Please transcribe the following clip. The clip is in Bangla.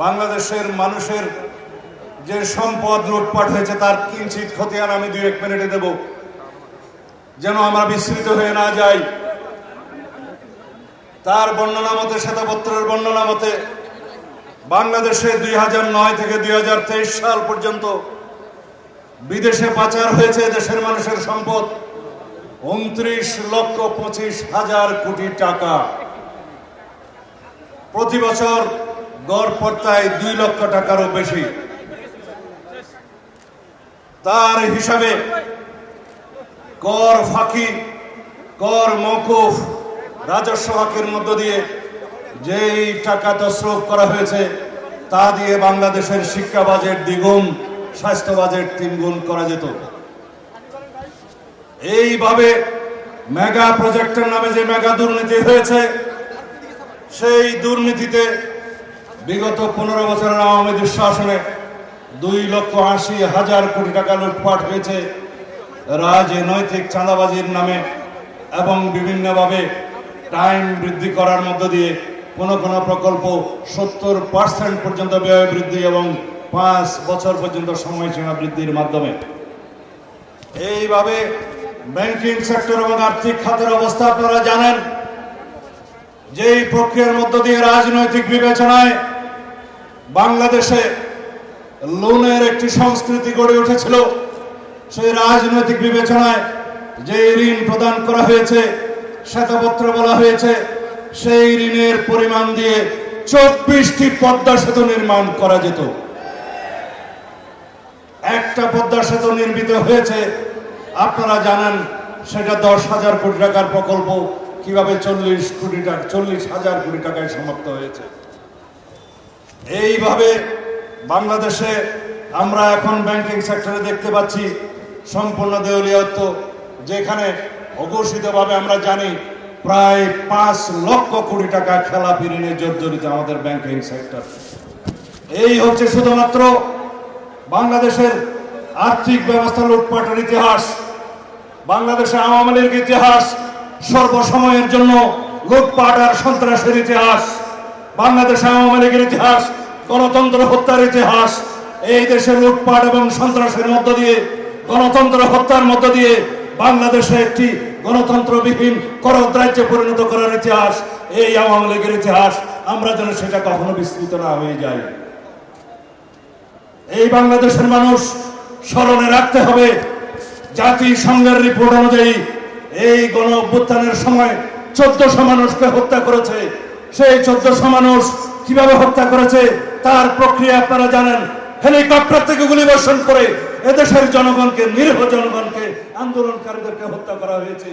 বাংলাদেশের মানুষের যে সম্পদ লুটপাট হয়েছে তার কিঞ্চিত খতিয়ান আমি 2-1 মিনিটে দেব, যেন আমরা বিস্মৃত হয়ে না যাই। তার বর্ণনা মতে, শ্বেতপত্রের বর্ণনা মতে, বাংলাদেশে 2009 থেকে 2023 সাল পর্যন্ত বিদেশে পাচার হয়েছে দেশের মানুষের সম্পদ 29,25,000 কোটি টাকা। প্রতি বছর গড় পড়তায় 2 লক্ষ টাকারও বেশি। তার হিসাবে কর ফাঁকি, কর মওকুফ, রাজস্ব ফাঁকির মধ্য দিয়ে যেই টাকা তছরূপ করা হয়েছে তা দিয়ে বাংলাদেশের শিক্ষা বাজেট 2 গুণ, স্বাস্থ্য বাজেট 3 গুণ করা যেত। এইভাবে মেগা প্রজেক্টের নামে যে মেগা দুর্নীতি হয়েছে, সেই দুর্নীতিতে বিগত 15 বছরের আওয়ামী দুঃশাসনে 2,80,000 কোটি টাকা লুটপাট হয়েছে রাজনৈতিক চাঁদাবাজির নামে এবং বিভিন্নভাবে টাইম বৃদ্ধি করার মধ্য দিয়ে কোনো প্রকল্প 70% পর্যন্ত ব্যয় বৃদ্ধি এবং 5 বছর পর্যন্ত সময়সীমা বৃদ্ধির মাধ্যমে। এইভাবে ব্যাংকিং সেক্টর এবং আর্থিক খাতের অবস্থা আপনারা জানেন। যেই প্রক্রিয়ার মধ্য দিয়ে রাজনৈতিক বিবেচনায় বাংলাদেশে লোনের একটি সংস্কৃতি গড়ে উঠেছিল, সেই রাজনৈতিক বিবেচনায় যে ঋণ প্রদান করা হয়েছে, শ্বেতপত্র বলা হয়েছে, সেই ঋণের পরিমাণ দিয়ে 24টি পদ্মা সেতু নির্মাণ করা যেত। একটা পদ্মা সেতু নির্মিত হয়েছে, আপনারা জানেন সেটা 10,000 কোটি টাকার প্রকল্প কিভাবে 40,000 কোটি টাকায় সমাপ্ত হয়েছে। এইভাবে বাংলাদেশে আমরা এখন ব্যাংকিং সেক্টরে দেখতে পাচ্ছি সম্পূর্ণ দেউলিয়াত্ব, যেখানে অঘোষিতভাবে আমরা জানি প্রায় 5 লক্ষ কোটি টাকা খেলাপি ঋণে জর্জরিত আমাদের ব্যাংকিং সেক্টর। এই হচ্ছে শুধুমাত্র বাংলাদেশের আর্থিক ব্যবস্থা লুটপাটের ইতিহাস, বাংলাদেশে আওয়ামী লীগের ইতিহাস, সর্বসময়ের জন্য লুটপাট আর সন্ত্রাসের ইতিহাস, বাংলাদেশে আওয়ামী লীগের ইতিহাস, গণতন্ত্র হত্যার ইতিহাস। এই দেশে লুটপাট এবং সন্ত্রাসের মধ্য দিয়ে, গণতন্ত্র হত্যার মধ্য দিয়ে বাংলাদেশে একটি গণতন্ত্রবিহীন করদ রাজ্যে পরিণত করার ইতিহাস এই আওয়ামী লীগের ইতিহাস। আমরা যেন সেটা কখনো বিস্মৃত না হয়ে যাই। এই বাংলাদেশের মানুষ স্মরণে রাখতে হবে, জাতিসংঘের রিপোর্ট অনুযায়ী এই গণ অভ্যুত্থানের সময় 1400 মানুষকে হত্যা করেছে। সেই 1400 মানুষ কিভাবে হত্যা করেছে তার প্রক্রিয়া আপনারা জানেন। হেলিকপ্টার থেকে গুলিবর্ষণ করে এদেশের জনগণকে, নিরীহ জনগণকে, আন্দোলনকারীদেরকে হত্যা করা হয়েছে।